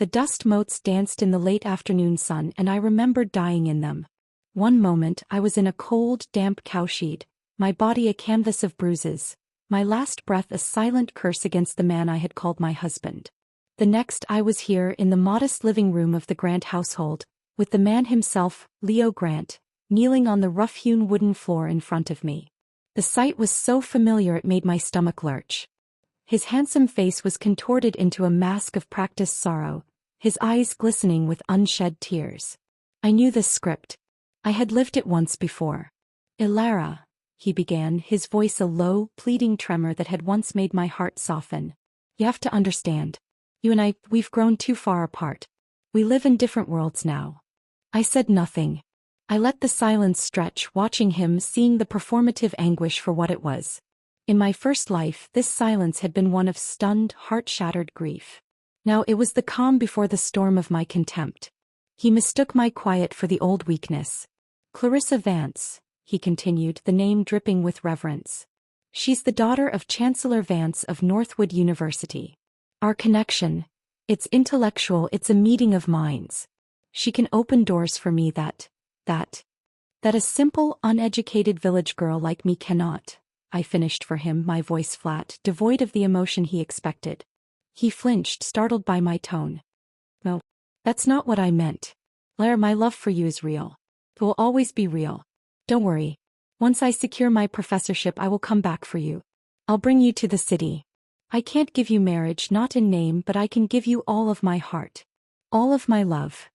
The dust motes danced in the late afternoon sun and I remembered dying in them. One moment I was in a cold, damp cowshed, my body a canvas of bruises, my last breath a silent curse against the man I had called my husband. The next I was here in the modest living room of the Grant household, with the man himself, Leo Grant, kneeling on the rough-hewn wooden floor in front of me. The sight was so familiar it made my stomach lurch. His handsome face was contorted into a mask of practiced sorrow, his eyes glistening with unshed tears. I knew this script. I had lived it once before. "Ilara," he began, his voice a low, pleading tremor that had once made my heart soften. "You have to understand. You and I, we've grown too far apart. We live in different worlds now." I said nothing. I let the silence stretch, watching him, seeing the performative anguish for what it was. In my first life, this silence had been one of stunned, heart-shattered grief. Now it was the calm before the storm of my contempt. He mistook my quiet for the old weakness. "Clarissa Vance," he continued, the name dripping with reverence. "She's the daughter of Chancellor Vance of Northwood University. Our connection, it's intellectual, it's a meeting of minds. She can open doors for me that a simple, uneducated village girl like me cannot," I finished for him, my voice flat, devoid of the emotion he expected. He flinched, startled by my tone. "No, that's not what I meant. Lara, my love for you is real. It will always be real. Don't worry. Once I secure my professorship I will come back for you. I'll bring you to the city. I can't give you marriage, not in name, but I can give you all of my heart. All of my love."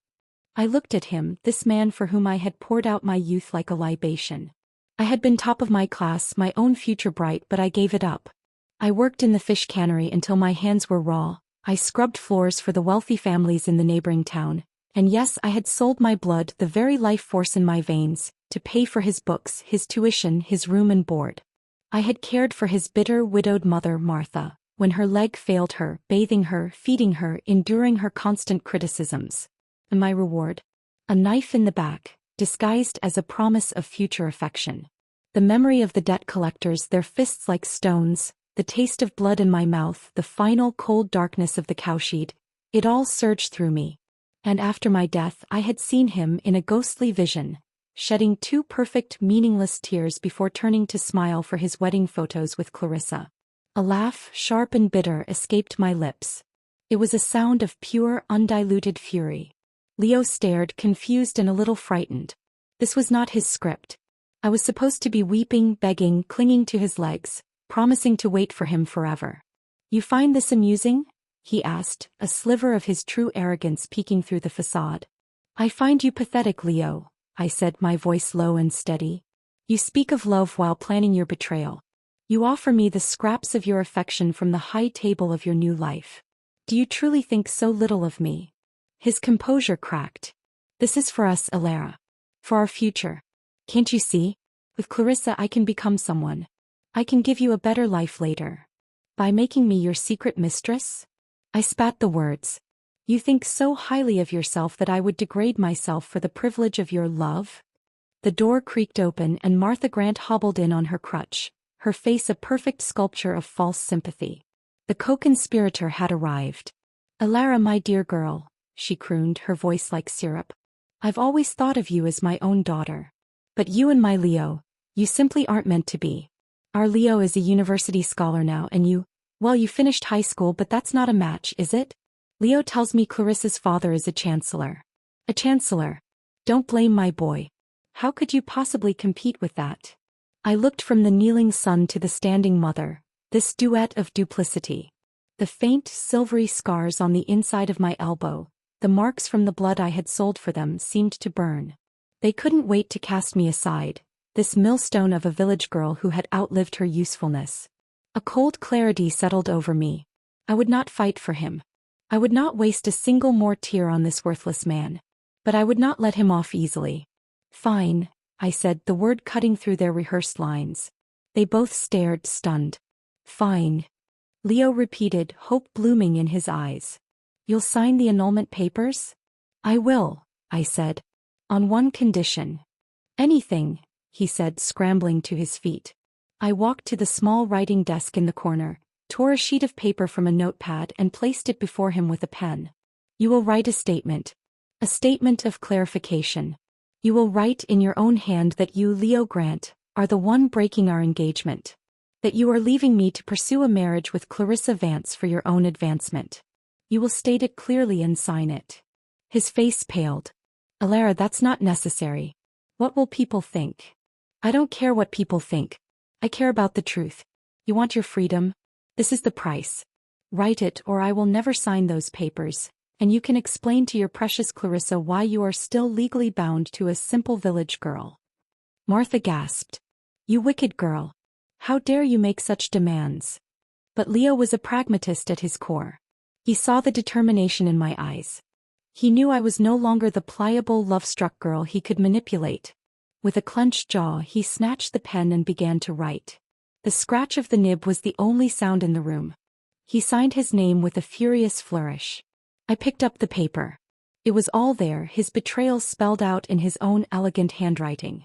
I looked at him, this man for whom I had poured out my youth like a libation. I had been top of my class, my own future bright, but I gave it up. I worked in the fish cannery until my hands were raw, I scrubbed floors for the wealthy families in the neighboring town, and yes, I had sold my blood, the very life force in my veins, to pay for his books, his tuition, his room and board. I had cared for his bitter, widowed mother, Martha, when her leg failed her, bathing her, feeding her, enduring her constant criticisms. And my reward? A knife in the back, disguised as a promise of future affection. The memory of the debt collectors, their fists like stones, the taste of blood in my mouth, the final cold darkness of the cowshed, it all surged through me. And after my death I had seen him in a ghostly vision, shedding 2 perfect, meaningless tears before turning to smile for his wedding photos with Clarissa. A laugh, sharp and bitter, escaped my lips. It was a sound of pure, undiluted fury. Leo stared, confused and a little frightened. This was not his script. I was supposed to be weeping, begging, clinging to his legs, promising to wait for him forever. "You find this amusing?" he asked, a sliver of his true arrogance peeking through the facade. "I find you pathetic, Leo," I said, my voice low and steady. "You speak of love while planning your betrayal. You offer me the scraps of your affection from the high table of your new life. Do you truly think so little of me?" His composure cracked. "This is for us, Ilara. For our future. Can't you see? With Clarissa I can become someone. I can give you a better life later. By making me your secret mistress?" I spat the words. "You think so highly of yourself that I would degrade myself for the privilege of your love?" The door creaked open and Martha Grant hobbled in on her crutch, her face a perfect sculpture of false sympathy. The co-conspirator had arrived. "Ilara, my dear girl," she crooned, her voice like syrup. "I've always thought of you as my own daughter. But you and my Leo, you simply aren't meant to be. Our Leo is a university scholar now and you, well, you finished high school, but that's not a match, is it? Leo tells me Clarissa's father is a chancellor. A chancellor? Don't blame my boy. How could you possibly compete with that?" I looked from the kneeling son to the standing mother, this duet of duplicity. The faint, silvery scars on the inside of my elbow, the marks from the blood I had sold for them, seemed to burn. They couldn't wait to cast me aside, this millstone of a village girl who had outlived her usefulness. A cold clarity settled over me. I would not fight for him. I would not waste a single more tear on this worthless man. But I would not let him off easily. "Fine," I said, the word cutting through their rehearsed lines. They both stared, stunned. "Fine," Leo repeated, hope blooming in his eyes. "You'll sign the annulment papers?" "I will," I said. "On one condition." "Anything," he said, scrambling to his feet. I walked to the small writing desk in the corner, tore a sheet of paper from a notepad and placed it before him with a pen. You will write a statement. A statement of clarification. You will write in your own hand that you, Leo Grant, are the one breaking our engagement. That you are leaving me to pursue a marriage with Clarissa Vance for your own advancement. You will state it clearly and sign it. His face paled. Alara, that's not necessary. What will people think? I don't care what people think. I care about the truth. You want your freedom? This is the price. Write it or I will never sign those papers, and you can explain to your precious Clarissa why you are still legally bound to a simple village girl. Martha gasped. You wicked girl. How dare you make such demands? But Leo was a pragmatist at his core. He saw the determination in my eyes. He knew I was no longer the pliable, love-struck girl he could manipulate. With a clenched jaw, he snatched the pen and began to write. The scratch of the nib was the only sound in the room. He signed his name with a furious flourish. I picked up the paper. It was all there, his betrayal spelled out in his own elegant handwriting.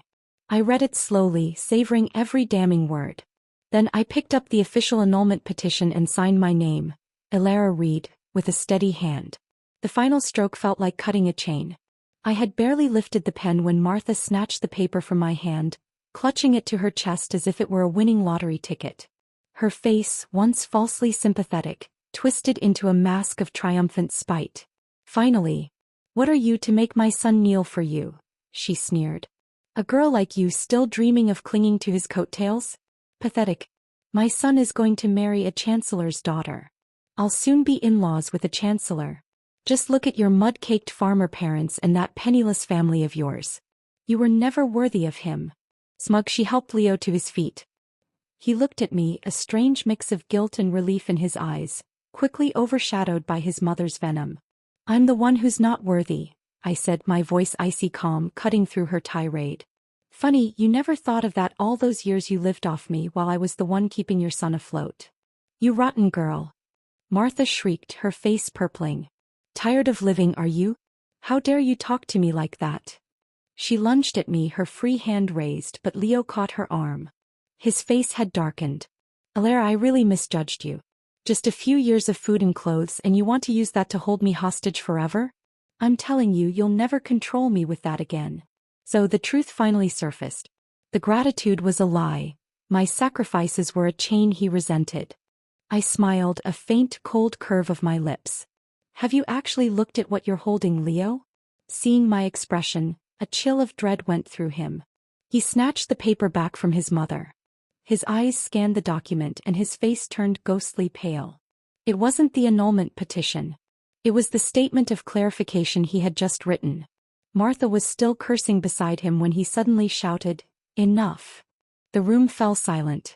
I read it slowly, savoring every damning word. Then I picked up the official annulment petition and signed my name, Alara Reed, with a steady hand. The final stroke felt like cutting a chain. I had barely lifted the pen when Martha snatched the paper from my hand, clutching it to her chest as if it were a winning lottery ticket. Her face, once falsely sympathetic, twisted into a mask of triumphant spite. Finally, what are you to make my son kneel for you? She sneered. A girl like you still dreaming of clinging to his coattails? Pathetic. My son is going to marry a chancellor's daughter. I'll soon be in-laws with a chancellor. Just look at your mud-caked farmer parents and that penniless family of yours. You were never worthy of him. Smug, she helped Leo to his feet. He looked at me, a strange mix of guilt and relief in his eyes, quickly overshadowed by his mother's venom. I'm the one who's not worthy, I said, my voice icy calm, cutting through her tirade. Funny, you never thought of that all those years you lived off me while I was the one keeping your son afloat. You rotten girl. Martha shrieked, her face purpling. Tired of living, are you? How dare you talk to me like that? She lunged at me, her free hand raised, but Leo caught her arm. His face had darkened. Alara, I really misjudged you. Just a few years of food and clothes and you want to use that to hold me hostage forever? I'm telling you, you'll never control me with that again. So the truth finally surfaced. The gratitude was a lie. My sacrifices were a chain he resented. I smiled, a faint, cold curve of my lips. Have you actually looked at what you're holding, Leo? Seeing my expression, a chill of dread went through him. He snatched the paper back from his mother. His eyes scanned the document and his face turned ghostly pale. It wasn't the annulment petition. It was the statement of clarification he had just written. Martha was still cursing beside him when he suddenly shouted, "Enough!" The room fell silent.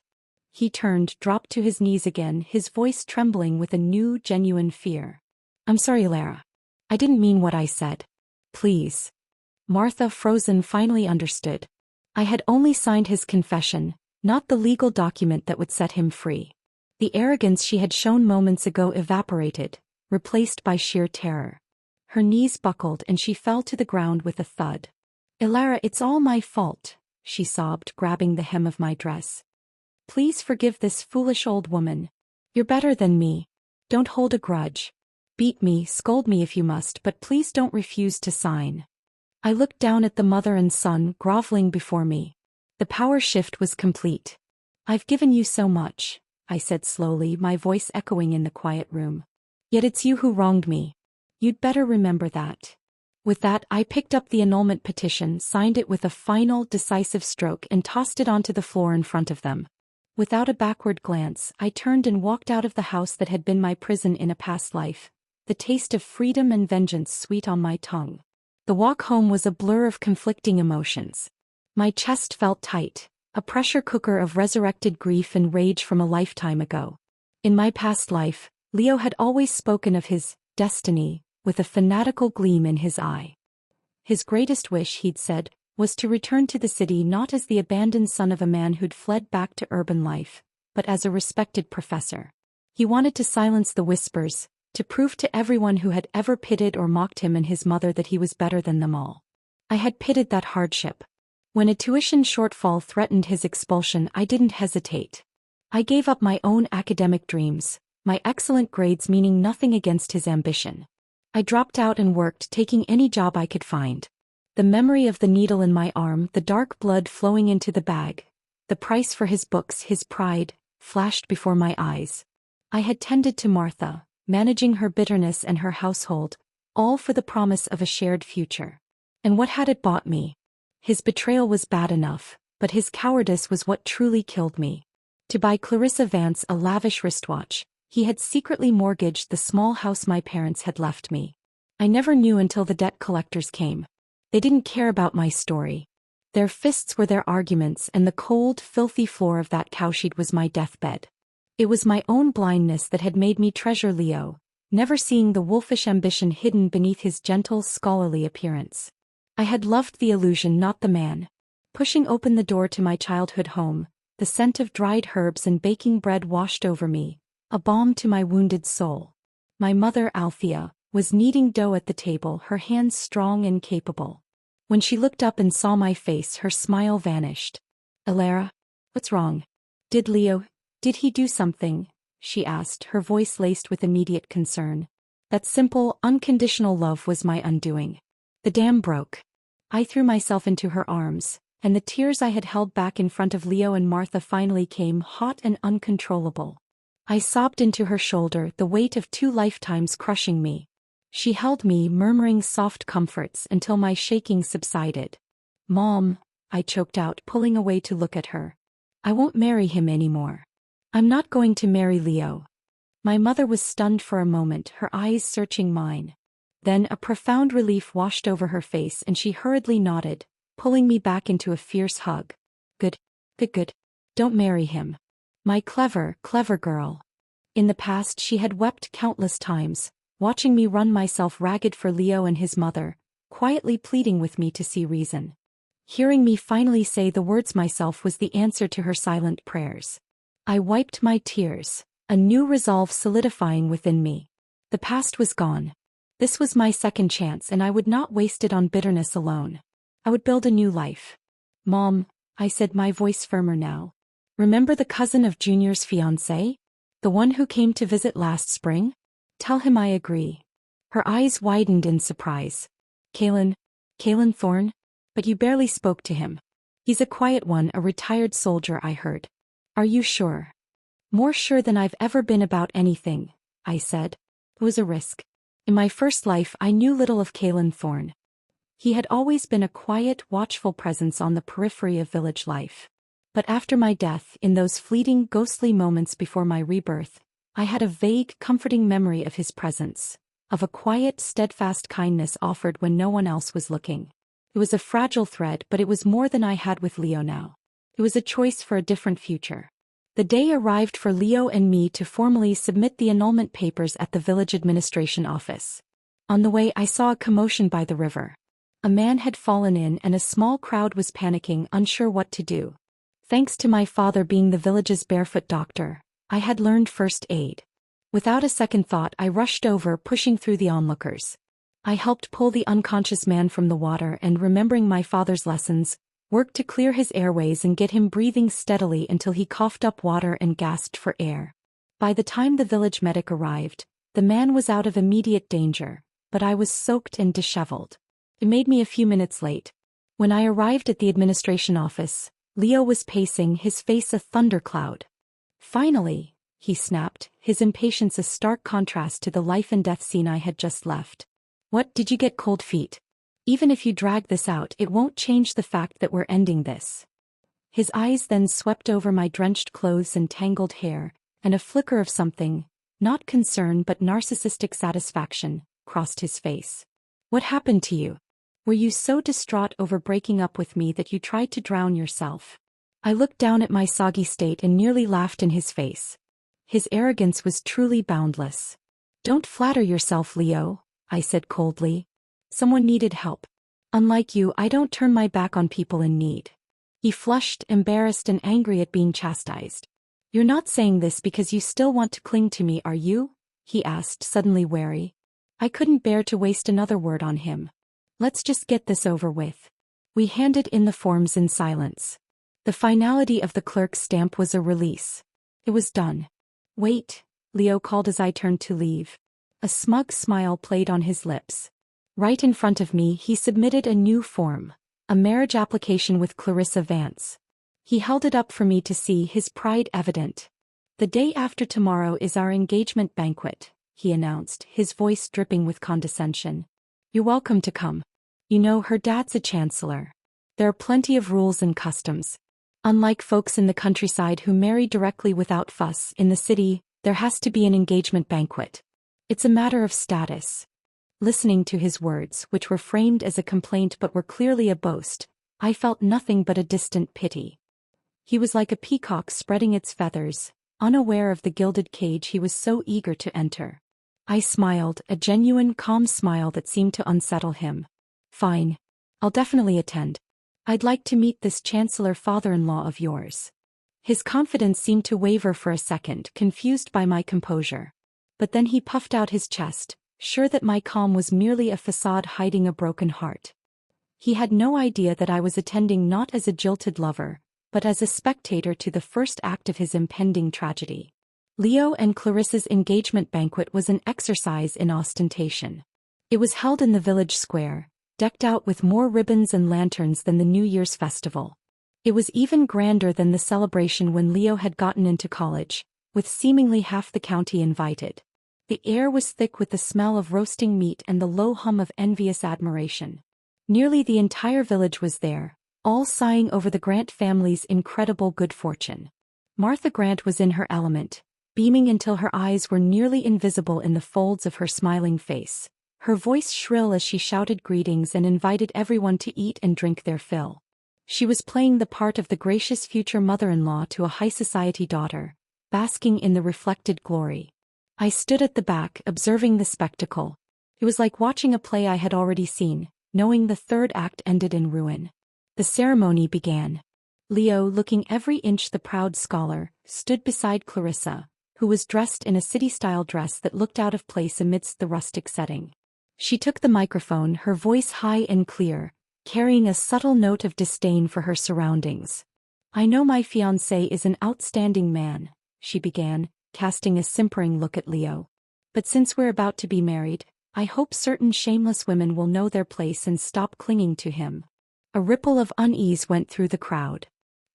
He turned, dropped to his knees again, his voice trembling with a new, genuine fear. I'm sorry, Alara. I didn't mean what I said. Please. Martha, frozen, finally understood. I had only signed his confession, not the legal document that would set him free. The arrogance she had shown moments ago evaporated, replaced by sheer terror. Her knees buckled and she fell to the ground with a thud. Alara, it's all my fault, she sobbed, grabbing the hem of my dress. Please forgive this foolish old woman. You're better than me. Don't hold a grudge. Beat me, scold me if you must, but please don't refuse to sign. I looked down at the mother and son groveling before me. The power shift was complete. I've given you so much, I said slowly, my voice echoing in the quiet room. Yet it's you who wronged me. You'd better remember that. With that, I picked up the annulment petition, signed it with a final, decisive stroke and tossed it onto the floor in front of them. Without a backward glance, I turned and walked out of the house that had been my prison in a past life, the taste of freedom and vengeance sweet on my tongue. The walk home was a blur of conflicting emotions. My chest felt tight, a pressure cooker of resurrected grief and rage from a lifetime ago. In my past life, Leo had always spoken of his destiny with a fanatical gleam in his eye. His greatest wish, he'd said, was to return to the city not as the abandoned son of a man who'd fled back to urban life, but as a respected professor. He wanted to silence the whispers, to prove to everyone who had ever pitied or mocked him and his mother that he was better than them all. I had pitted that hardship. When a tuition shortfall threatened his expulsion, I didn't hesitate. I gave up my own academic dreams, my excellent grades meaning nothing against his ambition. I dropped out and worked, taking any job I could find. The memory of the needle in my arm, the dark blood flowing into the bag, the price for his books, his pride, flashed before my eyes. I had tended to Martha, managing her bitterness and her household, all for the promise of a shared future. And what had it bought me? His betrayal was bad enough, but his cowardice was what truly killed me. To buy Clarissa Vance a lavish wristwatch, he had secretly mortgaged the small house my parents had left me. I never knew until the debt collectors came. They didn't care about my story. Their fists were their arguments, and the cold, filthy floor of that cowshed was my deathbed. It was my own blindness that had made me treasure Leo, never seeing the wolfish ambition hidden beneath his gentle, scholarly appearance. I had loved the illusion, not the man. Pushing open the door to my childhood home, the scent of dried herbs and baking bread washed over me, a balm to my wounded soul. My mother, Althea, was kneading dough at the table, her hands strong and capable. When she looked up and saw my face, her smile vanished. "Alara, what's wrong? Did he do something?" she asked, her voice laced with immediate concern. That simple, unconditional love was my undoing. The dam broke. I threw myself into her arms, and the tears I had held back in front of Leo and Martha finally came, hot and uncontrollable. I sobbed into her shoulder, the weight of 2 lifetimes crushing me. She held me, murmuring soft comforts until my shaking subsided. "Mom," I choked out, pulling away to look at her. "I won't marry him anymore. I'm not going to marry Leo." My mother was stunned for a moment, her eyes searching mine. Then a profound relief washed over her face and she hurriedly nodded, pulling me back into a fierce hug. Good. Don't marry him. My clever girl." In the past she had wept countless times, watching me run myself ragged for Leo and his mother, quietly pleading with me to see reason. Hearing me finally say the words myself was the answer to her silent prayers. I wiped my tears, a new resolve solidifying within me. The past was gone. This was my second chance, and I would not waste it on bitterness alone. I would build a new life. "Mom," I said, my voice firmer now. "Remember the cousin of Junior's fiancé? The one who came to visit last spring? Tell him I agree." Her eyes widened in surprise. Kalen Thorne? But you barely spoke to him." "He's a quiet one, a retired soldier," I heard. "Are you sure?" "More sure than I've ever been about anything," I said. It was a risk. In my first life I knew little of Kalen Thorne. He had always been a quiet, watchful presence on the periphery of village life. But after my death, in those fleeting, ghostly moments before my rebirth, I had a vague, comforting memory of his presence, of a quiet, steadfast kindness offered when no one else was looking. It was a fragile thread, but it was more than I had with Leo now. It was a choice for a different future. The day arrived for Leo and me to formally submit the annulment papers at the village administration office. On the way I saw a commotion by the river. A man had fallen in and a small crowd was panicking, unsure what to do. Thanks to my father being the village's barefoot doctor, I had learned first aid. Without a second thought I rushed over, pushing through the onlookers. I helped pull the unconscious man from the water and, remembering my father's lessons, worked to clear his airways and get him breathing steadily until he coughed up water and gasped for air. By the time the village medic arrived, the man was out of immediate danger, but I was soaked and disheveled. It made me a few minutes late. When I arrived at the administration office, Leo was pacing, his face a thundercloud. "Finally," he snapped, his impatience a stark contrast to the life-and-death scene I had just left. "What, did you get cold feet? Even if you drag this out, it won't change the fact that we're ending this." His eyes then swept over my drenched clothes and tangled hair, and a flicker of something, not concern but narcissistic satisfaction, crossed his face. "What happened to you? Were you so distraught over breaking up with me that you tried to drown yourself?" I looked down at my soggy state and nearly laughed in his face. His arrogance was truly boundless. "Don't flatter yourself, Leo," I said coldly. "Someone needed help. Unlike you, I don't turn my back on people in need." He flushed, embarrassed and angry at being chastised. "You're not saying this because you still want to cling to me, are you?" he asked, suddenly wary. I couldn't bear to waste another word on him. "Let's just get this over with." We handed in the forms in silence. The finality of the clerk's stamp was a release. It was done. "Wait," Leo called as I turned to leave. A smug smile played on his lips. Right in front of me he submitted a new form, a marriage application with Clarissa Vance. He held it up for me to see, his pride evident. "The day after tomorrow is our engagement banquet," he announced, his voice dripping with condescension. "You're welcome to come. You know, her dad's a chancellor. There are plenty of rules and customs. Unlike folks in the countryside who marry directly without fuss, in the city, there has to be an engagement banquet. It's a matter of status." Listening to his words, which were framed as a complaint but were clearly a boast, I felt nothing but a distant pity. He was like a peacock spreading its feathers, unaware of the gilded cage he was so eager to enter. I smiled, a genuine, calm smile that seemed to unsettle him. "Fine. I'll definitely attend. I'd like to meet this chancellor father-in-law of yours." His confidence seemed to waver for a second, confused by my composure. But then he puffed out his chest, sure that my calm was merely a facade hiding a broken heart. He had no idea that I was attending not as a jilted lover, but as a spectator to the first act of his impending tragedy. Leo and Clarissa's engagement banquet was an exercise in ostentation. It was held in the village square, decked out with more ribbons and lanterns than the New Year's festival. It was even grander than the celebration when Leo had gotten into college, with seemingly half the county invited. The air was thick with the smell of roasting meat and the low hum of envious admiration. Nearly the entire village was there, all sighing over the Grant family's incredible good fortune. Martha Grant was in her element, beaming until her eyes were nearly invisible in the folds of her smiling face, her voice shrill as she shouted greetings and invited everyone to eat and drink their fill. She was playing the part of the gracious future mother-in-law to a high-society daughter, basking in the reflected glory. I stood at the back, observing the spectacle. It was like watching a play I had already seen, knowing the third act ended in ruin. The ceremony began. Leo, looking every inch the proud scholar, stood beside Clarissa, who was dressed in a city-style dress that looked out of place amidst the rustic setting. She took the microphone, her voice high and clear, carrying a subtle note of disdain for her surroundings. "I know my fiancé is an outstanding man," she began, casting a simpering look at Leo. "But since we're about to be married, I hope certain shameless women will know their place and stop clinging to him." A ripple of unease went through the crowd.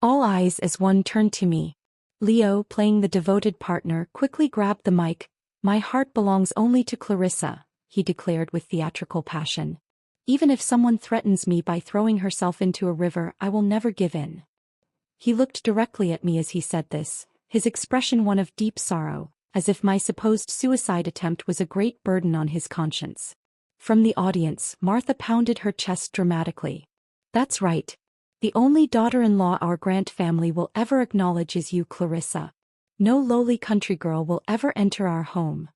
All eyes as one turned to me. Leo, playing the devoted partner, quickly grabbed the mic. "My heart belongs only to Clarissa," he declared with theatrical passion. "Even if someone threatens me by throwing herself into a river, I will never give in." He looked directly at me as he said this, his expression one of deep sorrow, as if my supposed suicide attempt was a great burden on his conscience. From the audience, Martha pounded her chest dramatically. "That's right. The only daughter-in-law our Grant family will ever acknowledge is you, Clarissa. No lowly country girl will ever enter our home."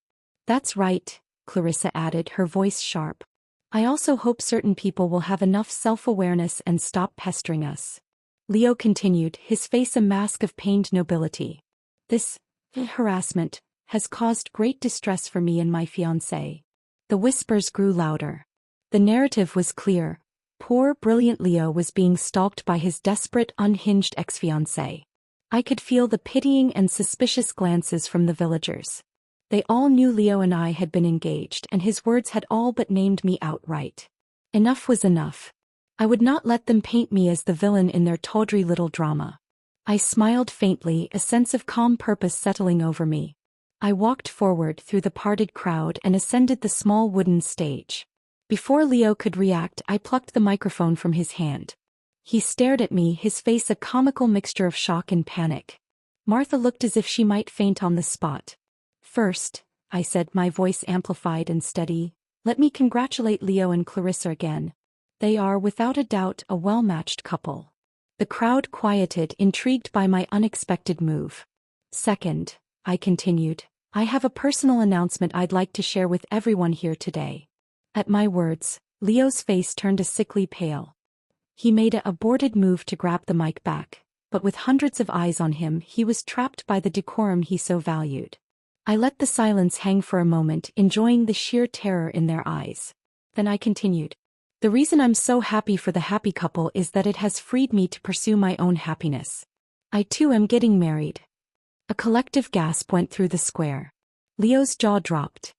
"That's right," Clarissa added, her voice sharp. "I also hope certain people will have enough self-awareness and stop pestering us." Leo continued, his face a mask of pained nobility. "This harassment has caused great distress for me and my fiancé." The whispers grew louder. The narrative was clear. Poor, brilliant Leo was being stalked by his desperate, unhinged ex-fiancé. I could feel the pitying and suspicious glances from the villagers. They all knew Leo and I had been engaged, and his words had all but named me outright. Enough was enough. I would not let them paint me as the villain in their tawdry little drama. I smiled faintly, a sense of calm purpose settling over me. I walked forward through the parted crowd and ascended the small wooden stage. Before Leo could react, I plucked the microphone from his hand. He stared at me, his face a comical mixture of shock and panic. Martha looked as if she might faint on the spot. "First," I said, my voice amplified and steady, "let me congratulate Leo and Clarissa again. They are, without a doubt, a well-matched couple." The crowd quieted, intrigued by my unexpected move. "Second," I continued, "I have a personal announcement I'd like to share with everyone here today." At my words, Leo's face turned a sickly pale. He made a aborted move to grab the mic back, but with hundreds of eyes on him, he was trapped by the decorum he so valued. I let the silence hang for a moment, enjoying the sheer terror in their eyes. Then I continued. "The reason I'm so happy for the happy couple is that it has freed me to pursue my own happiness. I too am getting married." A collective gasp went through the square. Leo's jaw dropped.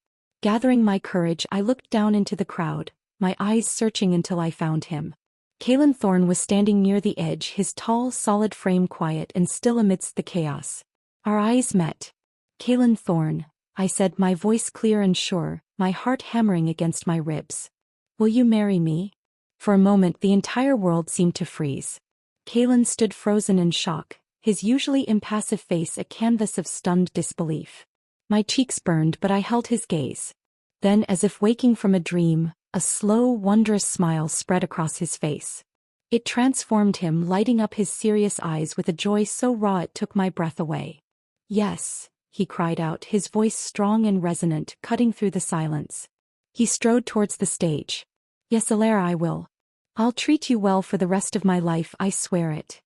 Gathering my courage, I looked down into the crowd, my eyes searching until I found him. Kalen Thorne was standing near the edge, his tall, solid frame quiet and still amidst the chaos. Our eyes met. "Kalen Thorne," I said, my voice clear and sure, my heart hammering against my ribs. "Will you marry me?" For a moment the entire world seemed to freeze. Kalen stood frozen in shock, his usually impassive face a canvas of stunned disbelief. My cheeks burned, but I held his gaze. Then, as if waking from a dream, a slow, wondrous smile spread across his face. It transformed him, lighting up his serious eyes with a joy so raw it took my breath away. "Yes," he cried out, his voice strong and resonant, cutting through the silence. He strode towards the stage. "Yes, Alara, I will. I'll treat you well for the rest of my life, I swear it."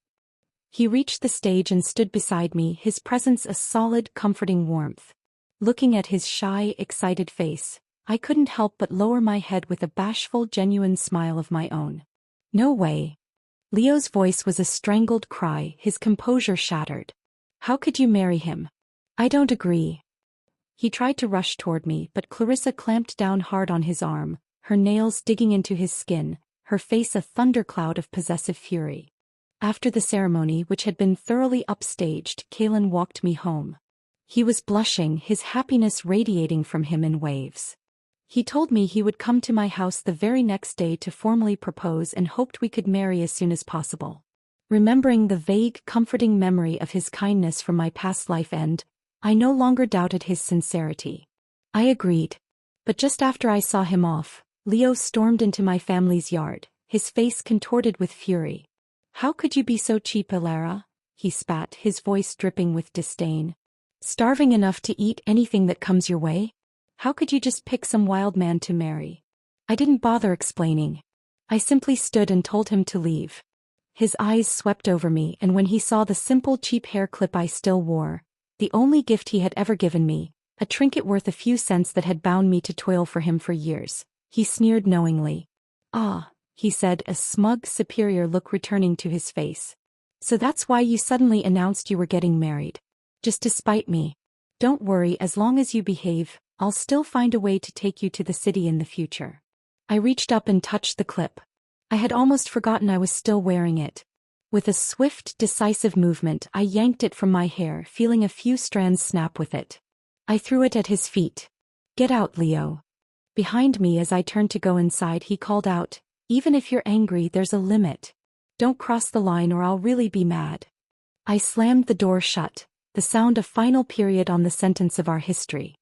He reached the stage and stood beside me, his presence a solid, comforting warmth. Looking at his shy, excited face, I couldn't help but lower my head with a bashful, genuine smile of my own. "No way." Leo's voice was a strangled cry, his composure shattered. "How could you marry him?" "I don't agree." He tried to rush toward me, but Clarissa clamped down hard on his arm, her nails digging into his skin, her face a thundercloud of possessive fury. After the ceremony, which had been thoroughly upstaged, Kalen walked me home. He was blushing, his happiness radiating from him in waves. He told me he would come to my house the very next day to formally propose and hoped we could marry as soon as possible. Remembering the vague, comforting memory of his kindness from my past life I no longer doubted his sincerity. I agreed. But just after I saw him off, Leo stormed into my family's yard, his face contorted with fury. "How could you be so cheap, Alara?" he spat, his voice dripping with disdain. "Starving enough to eat anything that comes your way? How could you just pick some wild man to marry?" I didn't bother explaining. I simply stood and told him to leave. His eyes swept over me, and when he saw the simple cheap hair clip I still wore, the only gift he had ever given me, a trinket worth a few cents that had bound me to toil for him for years, he sneered knowingly. "Ah," he said, a smug, superior look returning to his face. "So that's why you suddenly announced you were getting married. Just to spite me. Don't worry, as long as you behave, I'll still find a way to take you to the city in the future." I reached up and touched the clip. I had almost forgotten I was still wearing it. With a swift, decisive movement, I yanked it from my hair, feeling a few strands snap with it. I threw it at his feet. "Get out, Leo." Behind me, as I turned to go inside, he called out, "Even if you're angry, there's a limit. Don't cross the line or I'll really be mad." I slammed the door shut, the sound a final period on the sentence of our history.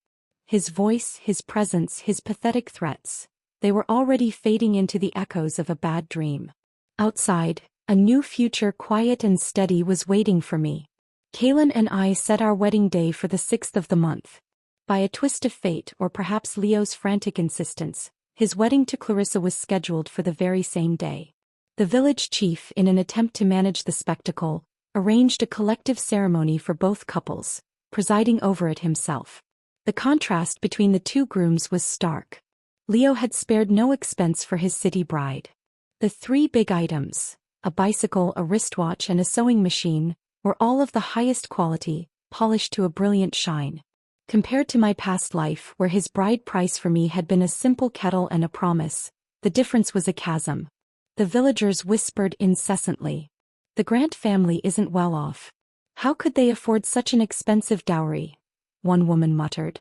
His voice, his presence, his pathetic threats, they were already fading into the echoes of a bad dream. Outside, a new future, quiet and steady, was waiting for me. Kalen and I set our wedding day for the 6th of the month. By a twist of fate, or perhaps Leo's frantic insistence, his wedding to Clarissa was scheduled for the very same day. The village chief, in an attempt to manage the spectacle, arranged a collective ceremony for both couples, presiding over it himself. The contrast between the two grooms was stark. Leo had spared no expense for his city bride. The three big items, a bicycle, a wristwatch, and a sewing machine, were all of the highest quality, polished to a brilliant shine. Compared to my past life, where his bride price for me had been a simple kettle and a promise, the difference was a chasm. The villagers whispered incessantly, "The Grant family isn't well off. How could they afford such an expensive dowry?" one woman muttered.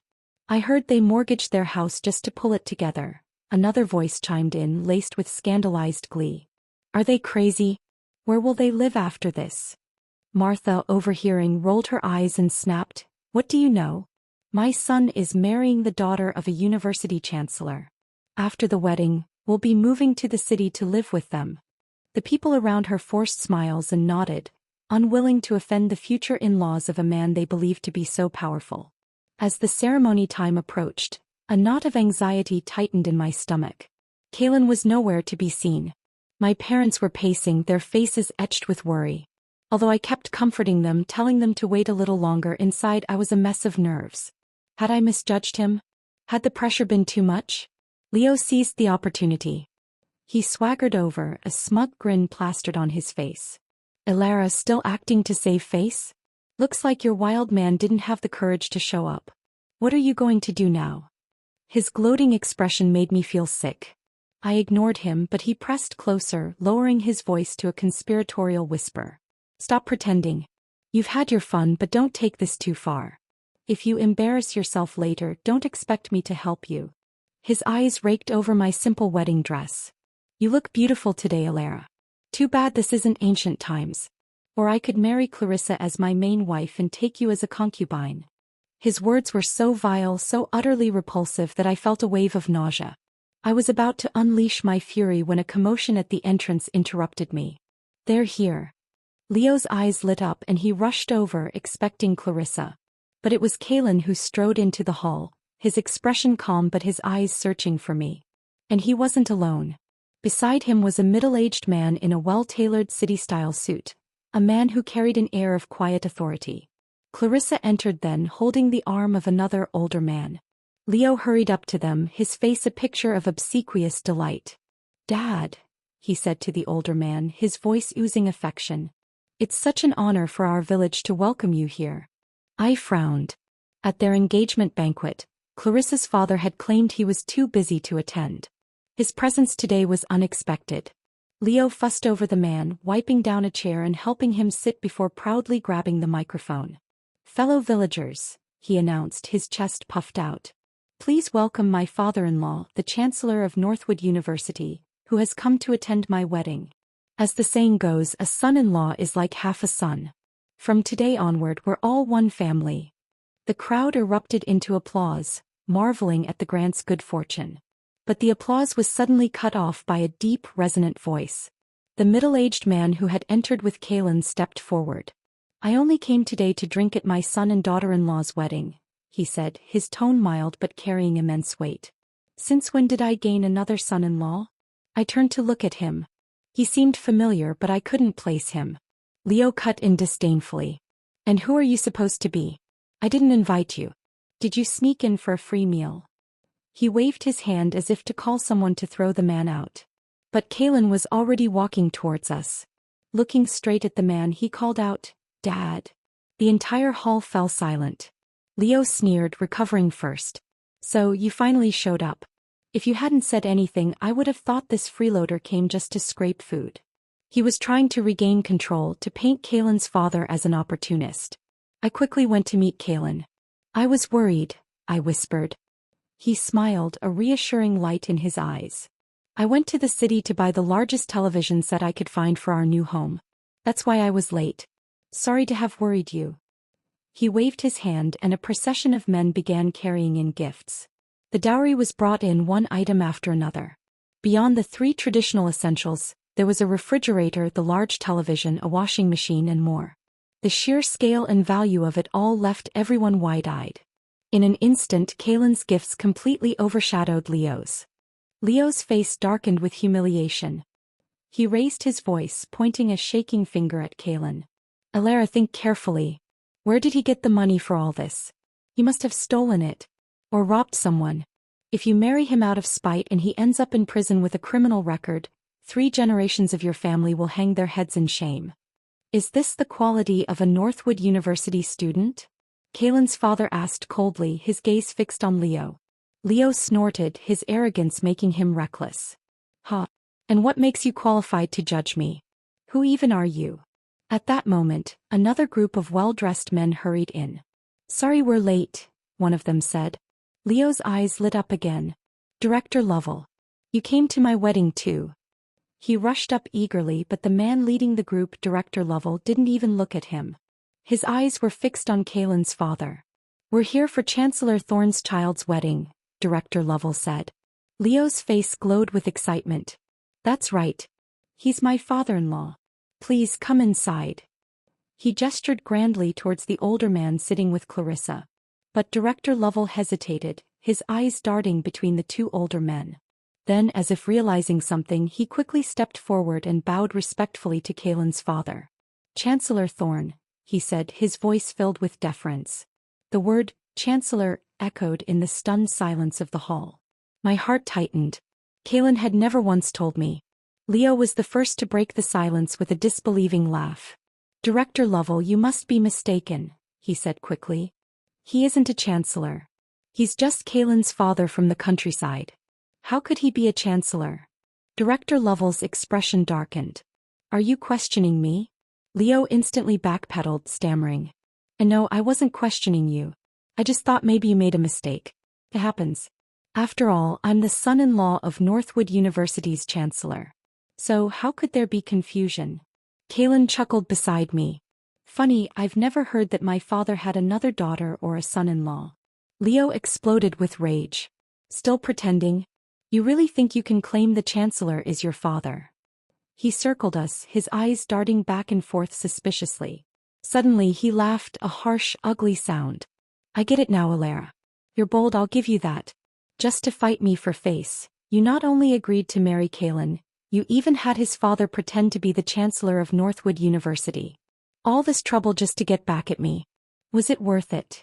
"I heard they mortgaged their house just to pull it together," another voice chimed in, laced with scandalized glee. "Are they crazy? Where will they live after this?" Martha, overhearing, rolled her eyes and snapped, "What do you know? My son is marrying the daughter of a university chancellor. After the wedding, we'll be moving to the city to live with them." The people around her forced smiles and nodded, unwilling to offend the future in-laws of a man they believed to be so powerful. As the ceremony time approached, a knot of anxiety tightened in my stomach. Kalen was nowhere to be seen. My parents were pacing, their faces etched with worry. Although I kept comforting them, telling them to wait a little longer, inside I was a mess of nerves. Had I misjudged him? Had the pressure been too much? Leo seized the opportunity. He swaggered over, a smug grin plastered on his face. "Alara, still acting to save face? Looks like your wild man didn't have the courage to show up. What are you going to do now?" His gloating expression made me feel sick. I ignored him, but he pressed closer, lowering his voice to a conspiratorial whisper. Stop pretending. You've had your fun, but don't take this too far. If you embarrass yourself later, don't expect me to help you. His eyes raked over my simple wedding dress. You look beautiful today, Alara. Too bad this isn't ancient times. Or I could marry Clarissa as my main wife and take you as a concubine. His words were so vile, so utterly repulsive that I felt a wave of nausea. I was about to unleash my fury when a commotion at the entrance interrupted me. They're here. Leo's eyes lit up and he rushed over, expecting Clarissa. But it was Kalen who strode into the hall, his expression calm but his eyes searching for me. And he wasn't alone. Beside him was a middle-aged man in a well-tailored city-style suit, a man who carried an air of quiet authority. Clarissa entered then, holding the arm of another older man. Leo hurried up to them, his face a picture of obsequious delight. "Dad," he said to the older man, his voice oozing affection. "It's such an honor for our village to welcome you here." I frowned. At their engagement banquet, Clarissa's father had claimed he was too busy to attend. His presence today was unexpected. Leo fussed over the man, wiping down a chair and helping him sit before proudly grabbing the microphone. "Fellow villagers," he announced, his chest puffed out. "Please welcome my father-in-law, the Chancellor of Northwood University, who has come to attend my wedding. As the saying goes, a son-in-law is like half a son. From today onward we're all one family." The crowd erupted into applause, marveling at the Grant's good fortune. But the applause was suddenly cut off by a deep, resonant voice. The middle-aged man who had entered with Kalen stepped forward. "I only came today to drink at my son and daughter-in-law's wedding," he said, his tone mild but carrying immense weight. "Since when did I gain another son-in-law?" I turned to look at him. He seemed familiar, but I couldn't place him. Leo cut in disdainfully. "And who are you supposed to be? I didn't invite you. Did you sneak in for a free meal?" He waved his hand as if to call someone to throw the man out. But Kalen was already walking towards us. Looking straight at the man, he called out, "Dad." The entire hall fell silent. Leo sneered, recovering first. "So, you finally showed up. If you hadn't said anything, I would have thought this freeloader came just to scrape food." He was trying to regain control, to paint Kalen's father as an opportunist. I quickly went to meet Kalen. "I was worried," I whispered. He smiled, a reassuring light in his eyes. "I went to the city to buy the largest television set I could find for our new home. That's why I was late. Sorry to have worried you." He waved his hand and a procession of men began carrying in gifts. The dowry was brought in one item after another. Beyond the 3 traditional essentials, there was a refrigerator, the large television, a washing machine and more. The sheer scale and value of it all left everyone wide-eyed. In an instant, Kalen's gifts completely overshadowed Leo's. Leo's face darkened with humiliation. He raised his voice, pointing a shaking finger at Kalen. "Alara, think carefully. Where did he get the money for all this? He must have stolen it. Or robbed someone. If you marry him out of spite and he ends up in prison with a criminal record, 3 generations of your family will hang their heads in shame. Is this the quality of a Northwood University student?" Kalen's father asked coldly, his gaze fixed on Leo. Leo snorted, his arrogance making him reckless. "Huh. And what makes you qualified to judge me? Who even are you?" At that moment, another group of well-dressed men hurried in. "Sorry we're late," one of them said. Leo's eyes lit up again. "Director Lovell. You came to my wedding too." He rushed up eagerly, but the man leading the group, Director Lovell, didn't even look at him. His eyes were fixed on Kalen's father. "We're here for Chancellor Thorne's child's wedding," Director Lovell said. Leo's face glowed with excitement. "That's right. He's my father-in-law. Please come inside." He gestured grandly towards the older man sitting with Clarissa. But Director Lovell hesitated, his eyes darting between the 2 older men. Then, as if realizing something, he quickly stepped forward and bowed respectfully to Kalen's father. "Chancellor Thorne," he said, his voice filled with deference. The word, "Chancellor," echoed in the stunned silence of the hall. My heart tightened. Kalen had never once told me. Leo was the first to break the silence with a disbelieving laugh. "Director Lovell, you must be mistaken," he said quickly. "He isn't a chancellor. He's just Kalen's father from the countryside. How could he be a chancellor? Director Lovell's expression darkened. Are you questioning me? Leo instantly backpedaled, stammering. And no, I wasn't questioning you. I just thought maybe you made a mistake. It happens. After all, I'm the son-in-law of Northwood University's chancellor. So how could there be confusion? Kalen chuckled beside me. Funny, I've never heard that my father had another daughter or a son-in-law. Leo exploded with rage. Still pretending? You really think you can claim the chancellor is your father? He circled us, his eyes darting back and forth suspiciously. Suddenly he laughed, a harsh, ugly sound. I get it now, Alara. You're bold, I'll give you that. Just to fight me for face, you not only agreed to marry Kalen, you even had his father pretend to be the chancellor of Northwood University. All this trouble just to get back at me. Was it worth it?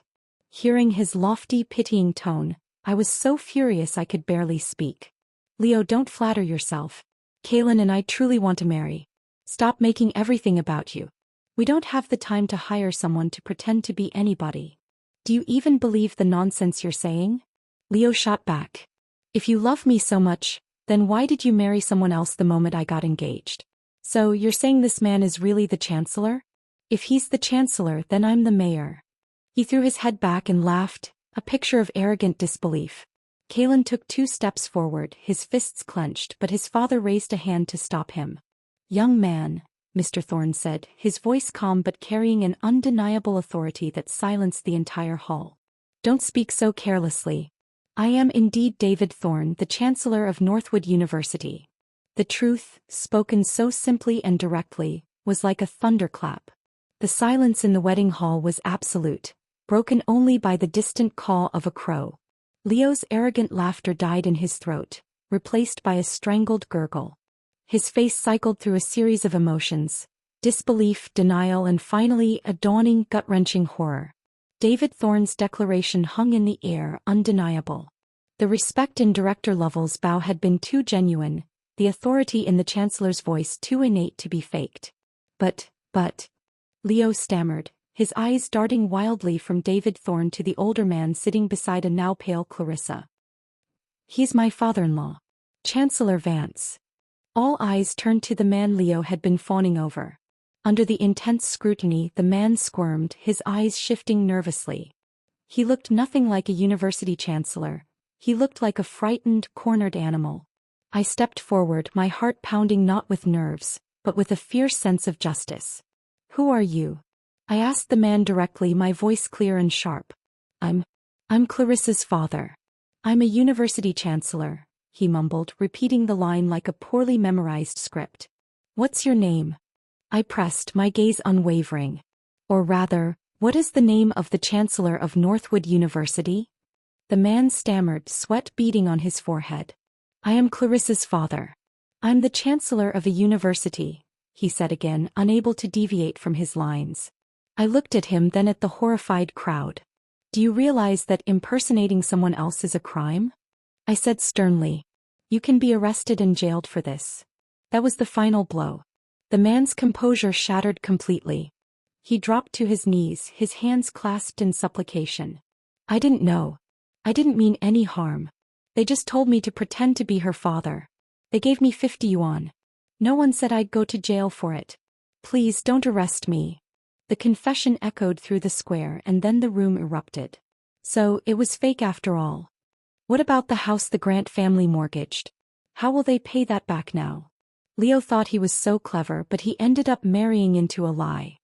Hearing his lofty, pitying tone, I was so furious I could barely speak. Leo, don't flatter yourself. Kalen and I truly want to marry. Stop making everything about you. We don't have the time to hire someone to pretend to be anybody. Do you even believe the nonsense you're saying? Leo shot back. If you love me so much, then why did you marry someone else the moment I got engaged? So you're saying this man is really the chancellor? If he's the chancellor, then I'm the mayor. He threw his head back and laughed, a picture of arrogant disbelief. Kalen took 2 steps forward, his fists clenched, but his father raised a hand to stop him. Young man, Mr. Thorne said, his voice calm but carrying an undeniable authority that silenced the entire hall. Don't speak so carelessly. I am indeed David Thorne, the Chancellor of Northwood University. The truth, spoken so simply and directly, was like a thunderclap. The silence in the wedding hall was absolute, broken only by the distant call of a crow. Leo's arrogant laughter died in his throat, replaced by a strangled gurgle. His face cycled through a series of emotions: disbelief, denial, and finally a dawning, gut-wrenching horror. David Thorne's declaration hung in the air, undeniable. The respect in Director Lovell's bow had been too genuine, the authority in the Chancellor's voice too innate to be faked. But, Leo stammered, his eyes darting wildly from David Thorne to the older man sitting beside a now pale Clarissa. He's my father-in-law. Chancellor Vance. All eyes turned to the man Leo had been fawning over. Under the intense scrutiny, the man squirmed, his eyes shifting nervously. He looked nothing like a university chancellor. He looked like a frightened, cornered animal. I stepped forward, my heart pounding not with nerves, but with a fierce sense of justice. Who are you? I asked the man directly, my voice clear and sharp. I'm Clarissa's father. I'm a university chancellor, he mumbled, repeating the line like a poorly memorized script. What's your name? I pressed, my gaze unwavering. Or rather, what is the name of the chancellor of Northwood University? The man stammered, sweat beading on his forehead. I am Clarissa's father. I'm the chancellor of a university, he said again, unable to deviate from his lines. I looked at him, then at the horrified crowd. Do you realize that impersonating someone else is a crime? I said sternly. You can be arrested and jailed for this. That was the final blow. The man's composure shattered completely. He dropped to his knees, his hands clasped in supplication. I didn't know. I didn't mean any harm. They just told me to pretend to be her father. They gave me 50 yuan. No one said I'd go to jail for it. Please don't arrest me. The confession echoed through the square and then the room erupted. So, it was fake after all. What about the house the Grant family mortgaged? How will they pay that back now? Leo thought he was so clever, but he ended up marrying into a lie.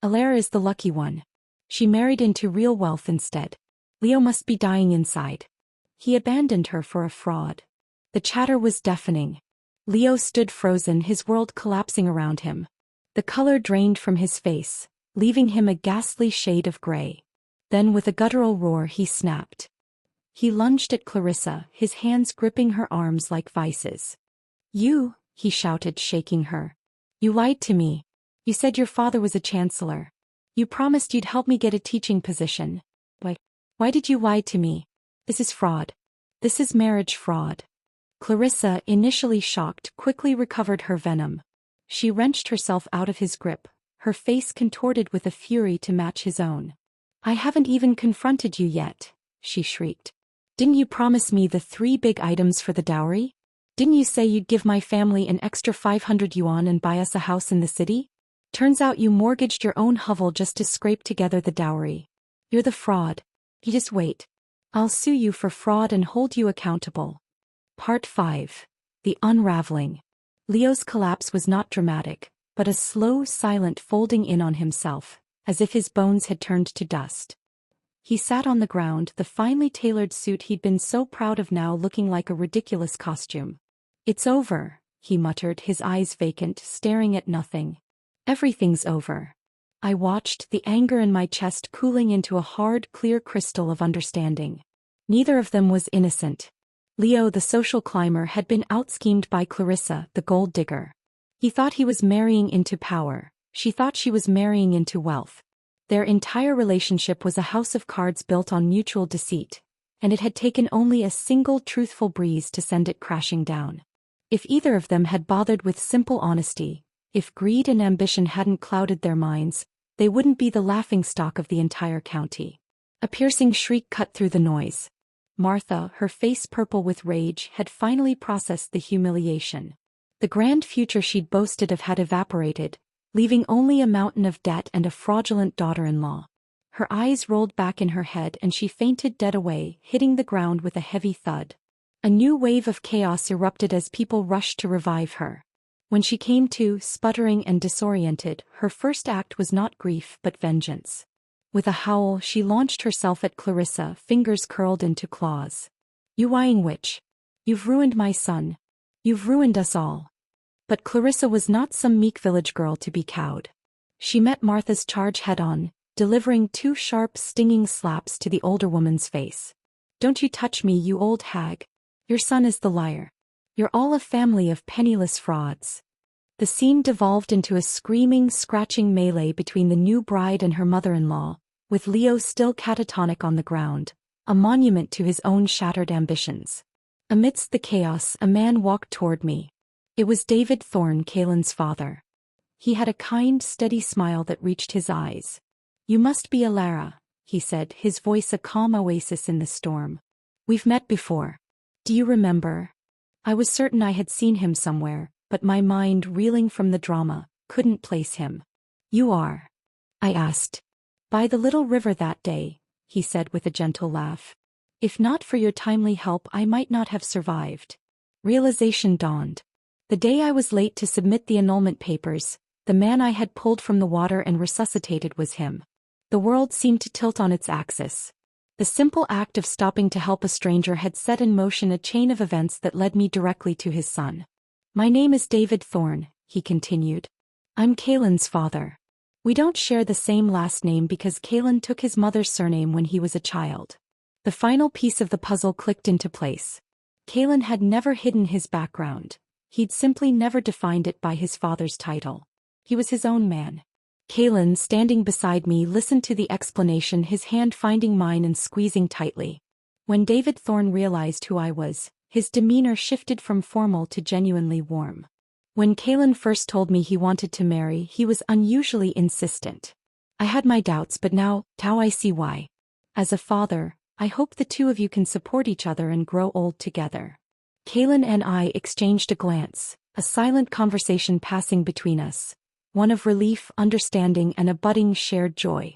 Alara is the lucky one. She married into real wealth instead. Leo must be dying inside. He abandoned her for a fraud. The chatter was deafening. Leo stood frozen, his world collapsing around him. The color drained from his face, leaving him a ghastly shade of gray. Then with a guttural roar he snapped. He lunged at Clarissa, his hands gripping her arms like vices. You, he shouted, shaking her. You lied to me. You said your father was a chancellor. You promised you'd help me get a teaching position. Why did you lie to me? This is fraud. This is marriage fraud. Clarissa, initially shocked, quickly recovered her venom. She wrenched herself out of his grip, her face contorted with a fury to match his own. I haven't even confronted you yet, she shrieked. Didn't you promise me the 3 big items for the dowry? Didn't you say you'd give my family an extra 500 yuan and buy us a house in the city? Turns out you mortgaged your own hovel just to scrape together the dowry. You're the fraud. You just wait. I'll sue you for fraud and hold you accountable. Part 5. The Unraveling. Leo's collapse was not dramatic, but a slow, silent folding in on himself, as if his bones had turned to dust. He sat on the ground, the finely tailored suit he'd been so proud of now looking like a ridiculous costume. It's over, he muttered, his eyes vacant, staring at nothing. Everything's over. I watched, the anger in my chest cooling into a hard, clear crystal of understanding. Neither of them was innocent. Leo, the social climber, had been outschemed by Clarissa, the gold digger. He thought he was marrying into power. She thought she was marrying into wealth. Their entire relationship was a house of cards built on mutual deceit, and it had taken only a single truthful breeze to send it crashing down. If either of them had bothered with simple honesty, if greed and ambition hadn't clouded their minds, they wouldn't be the laughingstock of the entire county. A piercing shriek cut through the noise. Martha, her face purple with rage, had finally processed the humiliation. The grand future she'd boasted of had evaporated, leaving only a mountain of debt and a fraudulent daughter-in-law. Her eyes rolled back in her head and she fainted dead away, hitting the ground with a heavy thud. A new wave of chaos erupted as people rushed to revive her. When she came to, sputtering and disoriented, her first act was not grief but vengeance. With a howl, she launched herself at Clarissa, fingers curled into claws. You lying witch! You've ruined my son. You've ruined us all. But Clarissa was not some meek village girl to be cowed. She met Martha's charge head-on, delivering 2 sharp, stinging slaps to the older woman's face. Don't you touch me, you old hag. Your son is the liar. You're all a family of penniless frauds. The scene devolved into a screaming, scratching melee between the new bride and her mother-in-law, with Leo still catatonic on the ground, a monument to his own shattered ambitions. Amidst the chaos, a man walked toward me. It was David Thorne, Kaylin's father. He had a kind, steady smile that reached his eyes. You must be Alara, he said, his voice a calm oasis in the storm. We've met before. Do you remember? I was certain I had seen him somewhere, but my mind, reeling from the drama, couldn't place him. You are? I asked. By the little river that day, he said with a gentle laugh. If not for your timely help, I might not have survived. Realization dawned. The day I was late to submit the annulment papers, the man I had pulled from the water and resuscitated was him. The world seemed to tilt on its axis. The simple act of stopping to help a stranger had set in motion a chain of events that led me directly to his son. My name is David Thorne, he continued. I'm Kaylin's father. We don't share the same last name because Kaylin took his mother's surname when he was a child. The final piece of the puzzle clicked into place. Kaylin had never hidden his background. He'd simply never defined it by his father's title. He was his own man. Kaylin, standing beside me, listened to the explanation, his hand finding mine and squeezing tightly. When David Thorne realized who I was, his demeanor shifted from formal to genuinely warm. When Kaylin first told me he wanted to marry, he was unusually insistent. I had my doubts, but now I see why. As a father, I hope the two of you can support each other and grow old together. Kaylin and I exchanged a glance, a silent conversation passing between us. One of relief, understanding, and a budding shared joy.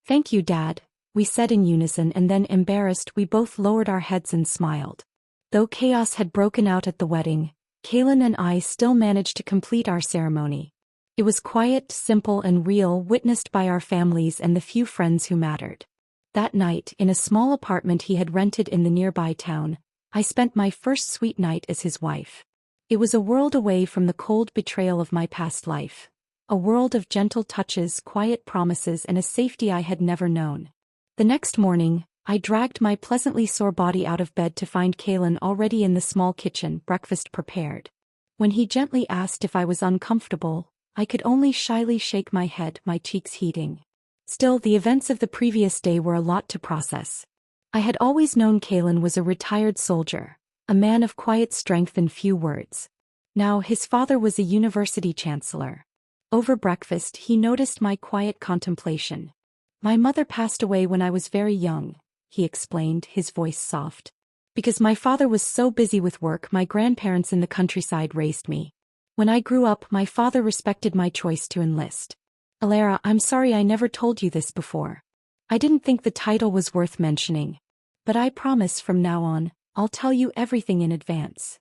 Thank you, Dad, we said in unison, and then, embarrassed, we both lowered our heads and smiled. Though chaos had broken out at the wedding, Kaylin and I still managed to complete our ceremony. It was quiet, simple, and real, witnessed by our families and the few friends who mattered. That night, in a small apartment he had rented in the nearby town, I spent my first sweet night as his wife. It was a world away from the cold betrayal of my past life. A world of gentle touches, quiet promises, and a safety I had never known. The next morning, I dragged my pleasantly sore body out of bed to find Kaylin already in the small kitchen, breakfast prepared. When he gently asked if I was uncomfortable, I could only shyly shake my head, my cheeks heating. Still, the events of the previous day were a lot to process. I had always known Kaylin was a retired soldier, a man of quiet strength and few words. Now his father was a university chancellor. Over breakfast he noticed my quiet contemplation. My mother passed away when I was very young, he explained, his voice soft. Because my father was so busy with work, my grandparents in the countryside raised me. When I grew up, my father respected my choice to enlist. Alara, I'm sorry I never told you this before. I didn't think the title was worth mentioning. But I promise from now on, I'll tell you everything in advance.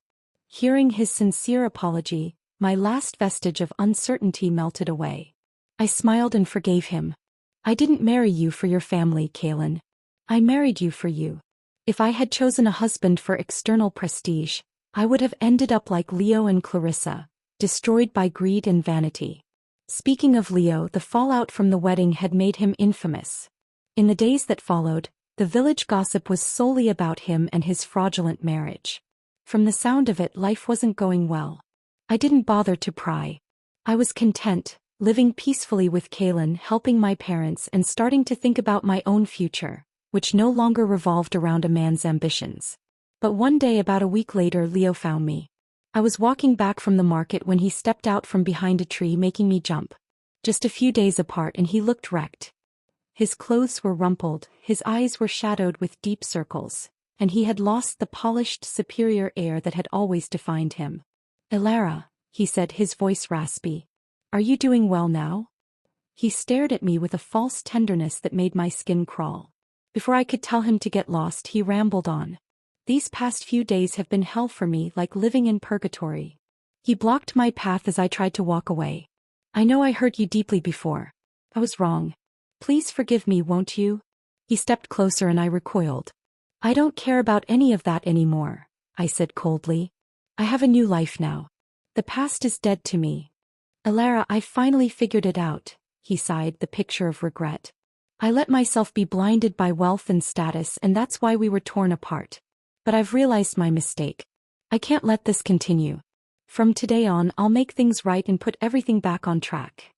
Hearing his sincere apology, my last vestige of uncertainty melted away. I smiled and forgave him. I didn't marry you for your family, Kaylin. I married you for you. If I had chosen a husband for external prestige, I would have ended up like Leo and Clarissa, destroyed by greed and vanity. Speaking of Leo, the fallout from the wedding had made him infamous. In the days that followed, the village gossip was solely about him and his fraudulent marriage. From the sound of it, life wasn't going well. I didn't bother to pry. I was content, living peacefully with Kaylin, helping my parents and starting to think about my own future, which no longer revolved around a man's ambitions. But one day about a week later, Leo found me. I was walking back from the market when he stepped out from behind a tree, making me jump. Just a few days apart, and he looked wrecked. His clothes were rumpled, his eyes were shadowed with deep circles, and he had lost the polished, superior air that had always defined him. Alara, he said, his voice raspy. Are you doing well now? He stared at me with a false tenderness that made my skin crawl. Before I could tell him to get lost, he rambled on. These past few days have been hell for me, like living in purgatory. He blocked my path as I tried to walk away. I know I hurt you deeply before. I was wrong. Please forgive me, won't you? He stepped closer and I recoiled. I don't care about any of that anymore, I said coldly. I have a new life now. The past is dead to me. Alara, I finally figured it out, he sighed, the picture of regret. I let myself be blinded by wealth and status, and that's why we were torn apart. But I've realized my mistake. I can't let this continue. From today on, I'll make things right and put everything back on track.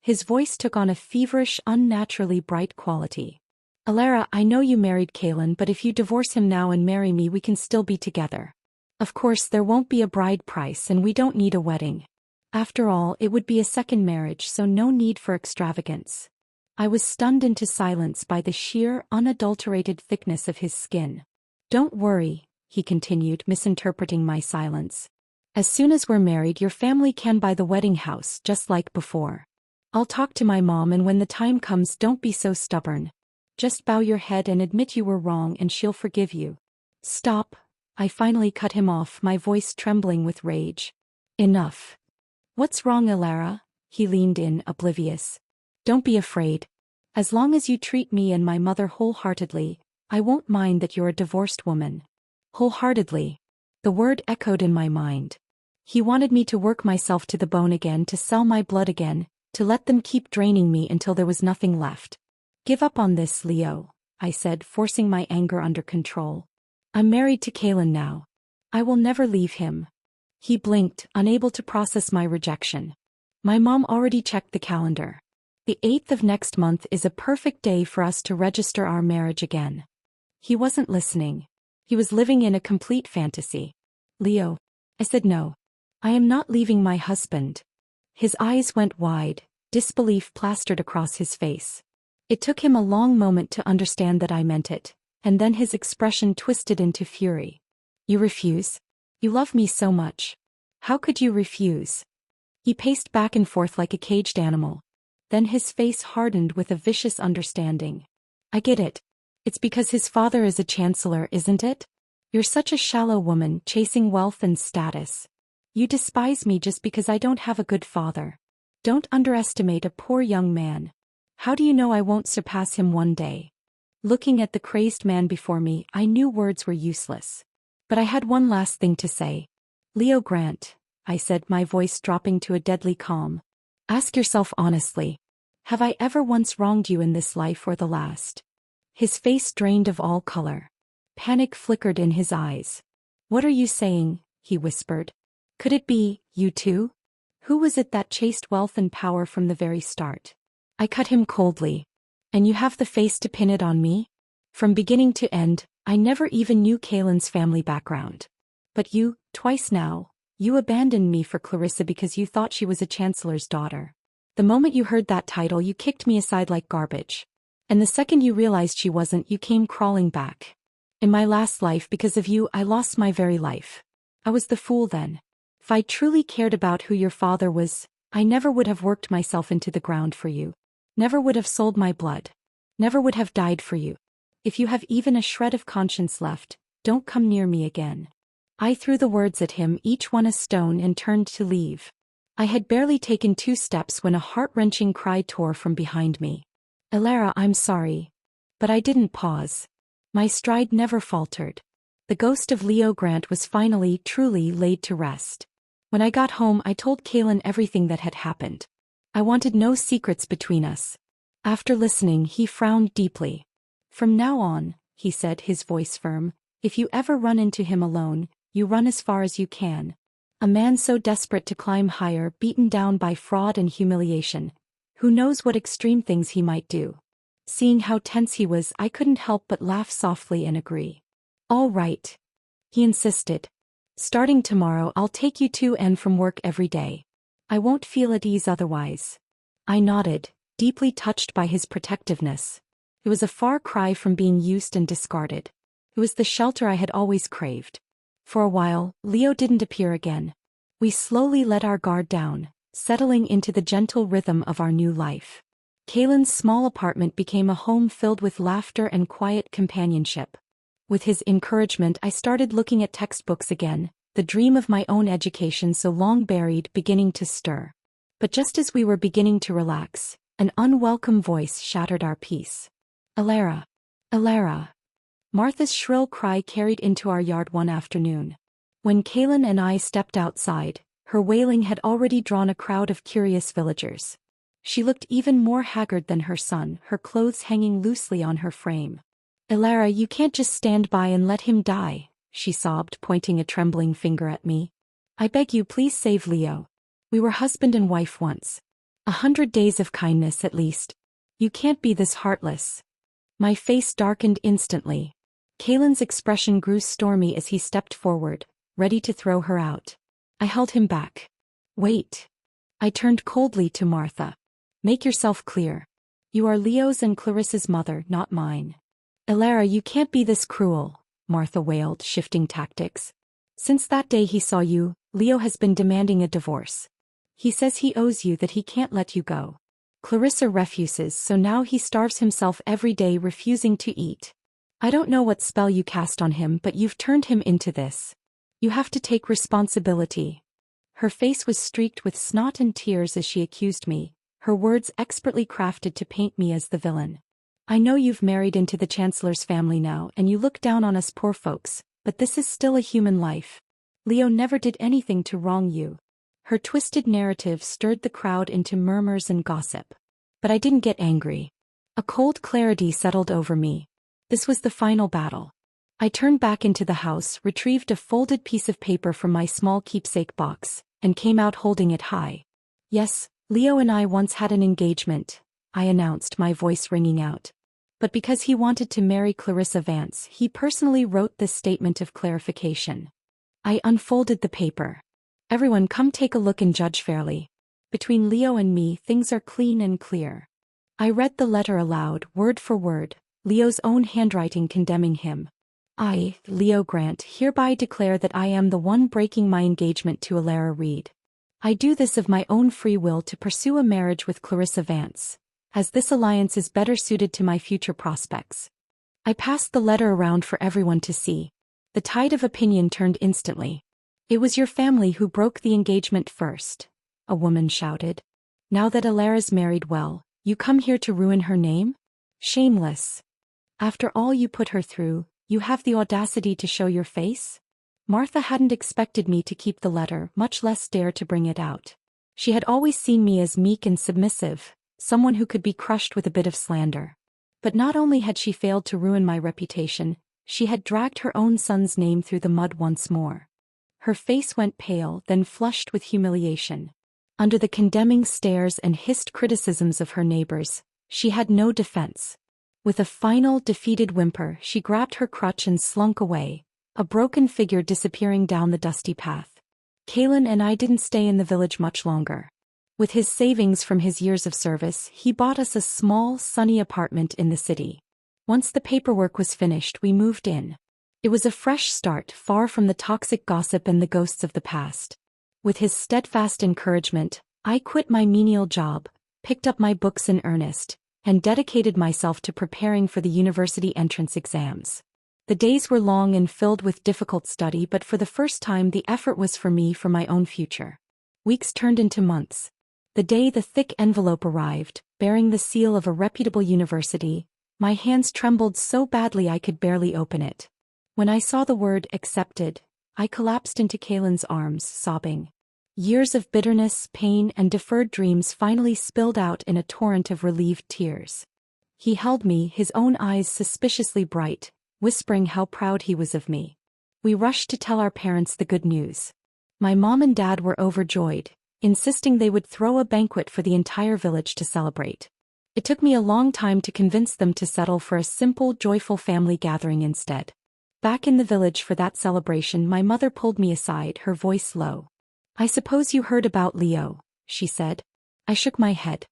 His voice took on a feverish, unnaturally bright quality. Alara, I know you married Kaylin, but if you divorce him now and marry me, we can still be together. Of course, there won't be a bride price and we don't need a wedding. After all, it would be a second marriage, so no need for extravagance. I was stunned into silence by the sheer, unadulterated thickness of his skin. Don't worry, he continued, misinterpreting my silence. As soon as we're married, your family can buy the wedding house, just like before. I'll talk to my mom, and when the time comes, don't be so stubborn. Just bow your head and admit you were wrong and she'll forgive you. Stop, I finally cut him off, my voice trembling with rage. Enough. What's wrong, Alara? He leaned in, oblivious. Don't be afraid. As long as you treat me and my mother wholeheartedly, I won't mind that you're a divorced woman. Wholeheartedly. The word echoed in my mind. He wanted me to work myself to the bone again, to sell my blood again, to let them keep draining me until there was nothing left. Give up on this, Leo, I said, forcing my anger under control. I'm married to Kaylin now. I will never leave him. He blinked, unable to process my rejection. My mom already checked the calendar. The 8th of next month is a perfect day for us to register our marriage again. He wasn't listening. He was living in a complete fantasy. Leo, I said, no. I am not leaving my husband. His eyes went wide, disbelief plastered across his face. It took him a long moment to understand that I meant it, and then his expression twisted into fury. You refuse? You love me so much. How could you refuse? He paced back and forth like a caged animal. Then his face hardened with a vicious understanding. I get it. It's because his father is a chancellor, isn't it? You're such a shallow woman, chasing wealth and status. You despise me just because I don't have a good father. Don't underestimate a poor young man. How do you know I won't surpass him one day? Looking at the crazed man before me, I knew words were useless. But I had one last thing to say. Leo Grant, I said, my voice dropping to a deadly calm. Ask yourself honestly. Have I ever once wronged you in this life or the last? His face drained of all color. Panic flickered in his eyes. What are you saying? He whispered. Could it be, you too? Who was it that chased wealth and power from the very start? I cut him coldly. And you have the face to pin it on me? From beginning to end, I never even knew Kaylin's family background. But you, twice now, you abandoned me for Clarissa because you thought she was a chancellor's daughter. The moment you heard that title, you kicked me aside like garbage. And the second you realized she wasn't, you came crawling back. In my last life, because of you, I lost my very life. I was the fool then. If I truly cared about who your father was, I never would have worked myself into the ground for you. Never would have sold my blood. Never would have died for you. If you have even a shred of conscience left, don't come near me again. I threw the words at him, each one a stone, and turned to leave. I had barely taken 2 steps when a heart-wrenching cry tore from behind me. Elara, I'm sorry. But I didn't pause. My stride never faltered. The ghost of Leo Grant was finally, truly laid to rest. When I got home, I told Kalen everything that had happened. I wanted no secrets between us. After listening, he frowned deeply. From now on, he said, his voice firm, if you ever run into him alone, you run as far as you can. A man so desperate to climb higher, beaten down by fraud and humiliation. Who knows what extreme things he might do? Seeing how tense he was, I couldn't help but laugh softly and agree. All right. He insisted. Starting tomorrow, I'll take you to and from work every day. I won't feel at ease otherwise. I nodded, deeply touched by his protectiveness. It was a far cry from being used and discarded. It was the shelter I had always craved. For a while, Leo didn't appear again. We slowly let our guard down, settling into the gentle rhythm of our new life. Kalen's small apartment became a home filled with laughter and quiet companionship. With his encouragement, I started looking at textbooks again, the dream of my own education so long buried beginning to stir. But just as we were beginning to relax, an unwelcome voice shattered our peace. Elara! Elara! Martha's shrill cry carried into our yard one afternoon. When Kalen and I stepped outside, her wailing had already drawn a crowd of curious villagers. She looked even more haggard than her son, her clothes hanging loosely on her frame. Elara, you can't just stand by and let him die, she sobbed, pointing a trembling finger at me. I beg you, please save Leo. We were husband and wife once. 100 days of kindness at least. You can't be this heartless. My face darkened instantly. Kalen's expression grew stormy as he stepped forward, ready to throw her out. I held him back. Wait. I turned coldly to Martha. Make yourself clear. You are Leo's and Clarissa's mother, not mine. Elara, you can't be this cruel, Martha wailed, shifting tactics. Since that day he saw you, Leo has been demanding a divorce. He says he owes you, that he can't let you go. Clarissa refuses, so now he starves himself every day, refusing to eat. I don't know what spell you cast on him, but you've turned him into this. You have to take responsibility. Her face was streaked with snot and tears as she accused me, her words expertly crafted to paint me as the villain. I know you've married into the Chancellor's family now and you look down on us poor folks, but this is still a human life. Leo never did anything to wrong you. Her twisted narrative stirred the crowd into murmurs and gossip. But I didn't get angry. A cold clarity settled over me. This was the final battle. I turned back into the house, retrieved a folded piece of paper from my small keepsake box, and came out holding it high. Yes, Leo and I once had an engagement, I announced, my voice ringing out. But because he wanted to marry Clarissa Vance, he personally wrote this statement of clarification. I unfolded the paper. Everyone, come take a look and judge fairly. Between Leo and me, things are clean and clear. I read the letter aloud, word for word, Leo's own handwriting condemning him. I, Leo Grant, hereby declare that I am the one breaking my engagement to Elara Reed. I do this of my own free will to pursue a marriage with Clarissa Vance, as this alliance is better suited to my future prospects. I passed the letter around for everyone to see. The tide of opinion turned instantly. It was your family who broke the engagement first, a woman shouted. Now that Elara's married well, you come here to ruin her name? Shameless. After all you put her through, you have the audacity to show your face? Martha hadn't expected me to keep the letter, much less dare to bring it out. She had always seen me as meek and submissive, someone who could be crushed with a bit of slander. But not only had she failed to ruin my reputation, she had dragged her own son's name through the mud once more. Her face went pale, then flushed with humiliation. Under the condemning stares and hissed criticisms of her neighbors, she had no defense. With a final, defeated whimper, she grabbed her crutch and slunk away, a broken figure disappearing down the dusty path. Kalen and I didn't stay in the village much longer. With his savings from his years of service, he bought us a small, sunny apartment in the city. Once the paperwork was finished, we moved in. It was a fresh start, far from the toxic gossip and the ghosts of the past. With his steadfast encouragement, I quit my menial job, picked up my books in earnest, and dedicated myself to preparing for the university entrance exams. The days were long and filled with difficult study, but for the first time the effort was for me, for my own future. Weeks turned into months. The day the thick envelope arrived, bearing the seal of a reputable university, my hands trembled so badly I could barely open it. When I saw the word accepted, I collapsed into Kaylin's arms, sobbing. Years of bitterness, pain, and deferred dreams finally spilled out in a torrent of relieved tears. He held me, his own eyes suspiciously bright, whispering how proud he was of me. We rushed to tell our parents the good news. My mom and dad were overjoyed, insisting they would throw a banquet for the entire village to celebrate. It took me a long time to convince them to settle for a simple, joyful family gathering instead. Back in the village for that celebration, my mother pulled me aside, her voice low. "I suppose you heard about Leo," she said. I shook my head.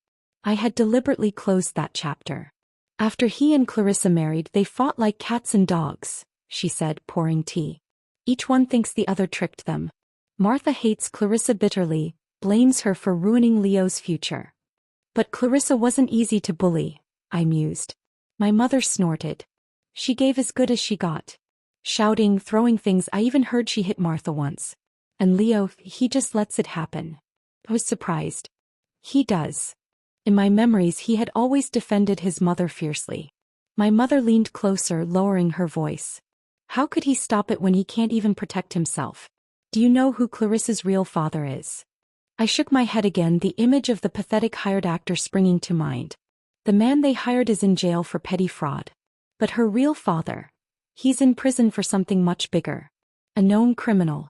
I had deliberately closed that chapter. "After he and Clarissa married, they fought like cats and dogs," she said, pouring tea. "Each one thinks the other tricked them. Martha hates Clarissa bitterly, blames her for ruining Leo's future. But Clarissa wasn't easy to bully," I mused. My mother snorted. "She gave as good as she got. Shouting, throwing things, I even heard she hit Martha once. And Leo, he just lets it happen." I was surprised. "He does." In my memories he had always defended his mother fiercely. My mother leaned closer, lowering her voice. "How could he stop it when he can't even protect himself? Do you know who Clarissa's real father is?" I shook my head again, the image of the pathetic hired actor springing to mind. "The man they hired is in jail for petty fraud. But her real father, he's in prison for something much bigger. A known criminal.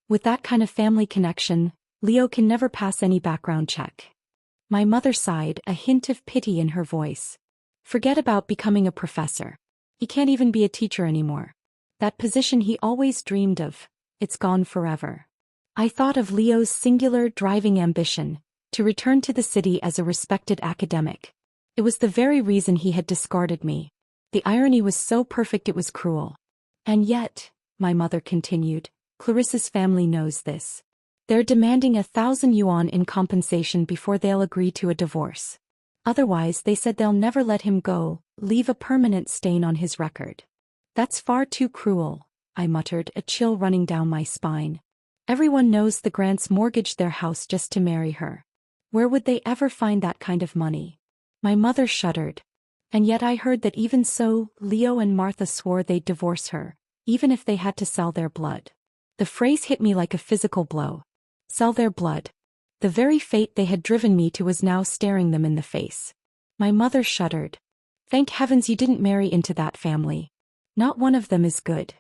With that kind of family connection, Leo can never pass any background check." My mother sighed, a hint of pity in her voice. "Forget about becoming a professor. He can't even be a teacher anymore. That position he always dreamed of, it's gone forever." I thought of Leo's singular driving ambition, to return to the city as a respected academic. It was the very reason he had discarded me. The irony was so perfect it was cruel. "And yet," my mother continued, "Clarissa's family knows this. They're demanding 1,000 yuan in compensation before they'll agree to a divorce. Otherwise, they said they'll never let him go, leave a permanent stain on his record." "That's far too cruel," I muttered, a chill running down my spine. "Everyone knows the Grants mortgaged their house just to marry her. Where would they ever find that kind of money?" My mother shuddered. "And yet I heard that even so, Leo and Martha swore they'd divorce her, even if they had to sell their blood." The phrase hit me like a physical blow. Sell their blood. The very fate they had driven me to was now staring them in the face. My mother shuddered. "Thank heavens you didn't marry into that family. Not one of them is good."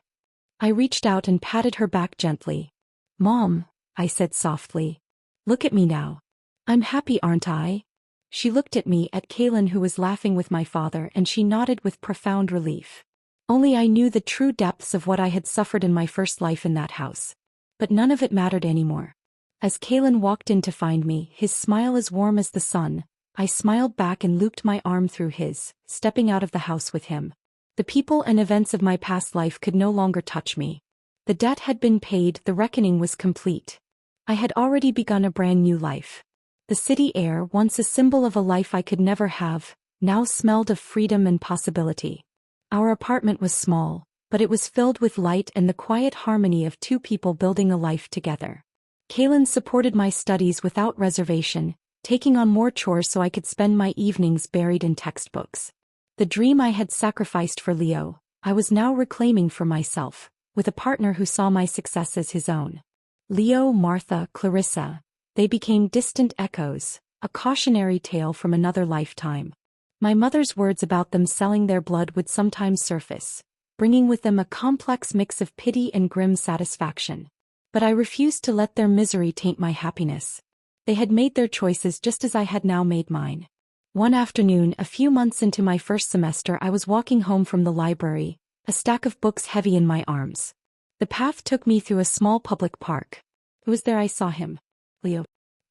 I reached out and patted her back gently. "Mom," I said softly. "Look at me now. I'm happy, aren't I?" She looked at me, at Kaylin who was laughing with my father, and she nodded with profound relief. Only I knew the true depths of what I had suffered in my first life in that house. But none of it mattered anymore. As Kaylin walked in to find me, his smile as warm as the sun, I smiled back and looped my arm through his, stepping out of the house with him. The people and events of my past life could no longer touch me. The debt had been paid, the reckoning was complete. I had already begun a brand new life. The city air, once a symbol of a life I could never have, now smelled of freedom and possibility. Our apartment was small, but it was filled with light and the quiet harmony of two people building a life together. Kaylin supported my studies without reservation, taking on more chores so I could spend my evenings buried in textbooks. The dream I had sacrificed for Leo, I was now reclaiming for myself, with a partner who saw my success as his own. Leo, Martha, Clarissa, they became distant echoes, a cautionary tale from another lifetime. My mother's words about them selling their blood would sometimes surface, bringing with them a complex mix of pity and grim satisfaction. But I refused to let their misery taint my happiness. They had made their choices just as I had now made mine. One afternoon, a few months into my first semester, I was walking home from the library, a stack of books heavy in my arms. The path took me through a small public park. It was there I saw him. Leo.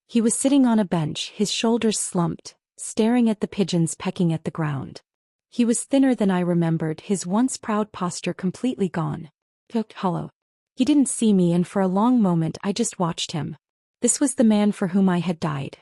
He was sitting on a bench, his shoulders slumped, staring at the pigeons pecking at the ground. He was thinner than I remembered, his once proud posture completely gone. Looked hollow. He didn't see me, and for a long moment I just watched him. This was the man for whom I had died.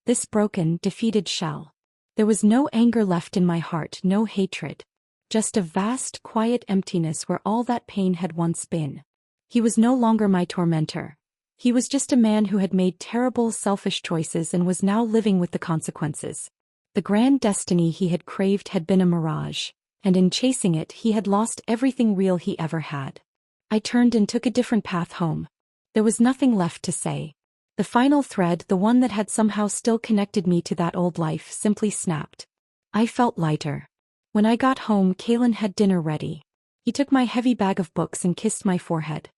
This broken, defeated shell. There was no anger left in my heart, no hatred. Just a vast, quiet emptiness where all that pain had once been. He was no longer my tormentor. He was just a man who had made terrible, selfish choices and was now living with the consequences. The grand destiny he had craved had been a mirage, and in chasing it he had lost everything real he ever had. I turned and took a different path home. There was nothing left to say. The final thread, the one that had somehow still connected me to that old life, simply snapped. I felt lighter. When I got home, Kalen had dinner ready. He took my heavy bag of books and kissed my forehead.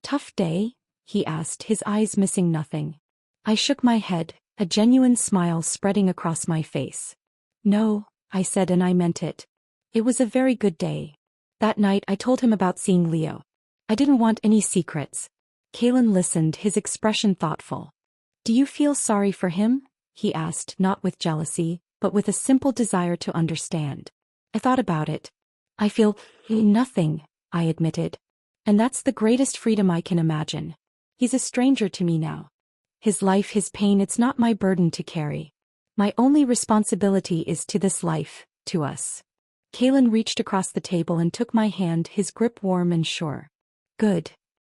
"Tough day?" he asked, his eyes missing nothing. I shook my head, a genuine smile spreading across my face. "No," I said, and I meant it. It was a very good day. That night I told him about seeing Leo. I didn't want any secrets. Kalen listened, his expression thoughtful. "Do you feel sorry for him?" he asked, not with jealousy, but with a simple desire to understand. I thought about it. "I feel nothing," I admitted. "And that's the greatest freedom I can imagine. He's a stranger to me now. His life, his pain, it's not my burden to carry. My only responsibility is to this life, to us." Kalen reached across the table and took my hand, his grip warm and sure. "Good."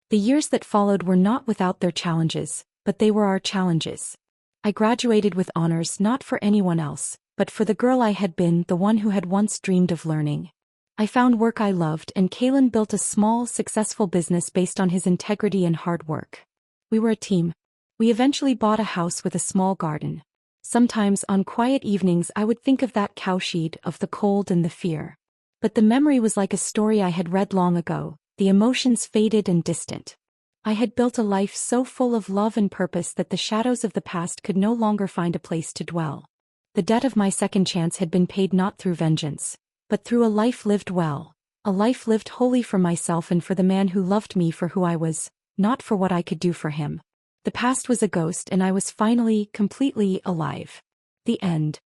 The years that followed were not without their challenges, but they were our challenges. I graduated with honors, not for anyone else, but for the girl I had been, the one who had once dreamed of learning. I found work I loved, and Kalen built a small, successful business based on his integrity and hard work. We were a team. We eventually bought a house with a small garden. Sometimes on quiet evenings I would think of that cowshed, of the cold and the fear. But the memory was like a story I had read long ago, the emotions faded and distant. I had built a life so full of love and purpose that the shadows of the past could no longer find a place to dwell. The debt of my second chance had been paid not through vengeance, but through a life lived well, a life lived wholly for myself and for the man who loved me for who I was, not for what I could do for him. The past was a ghost and I was finally, completely alive. The end.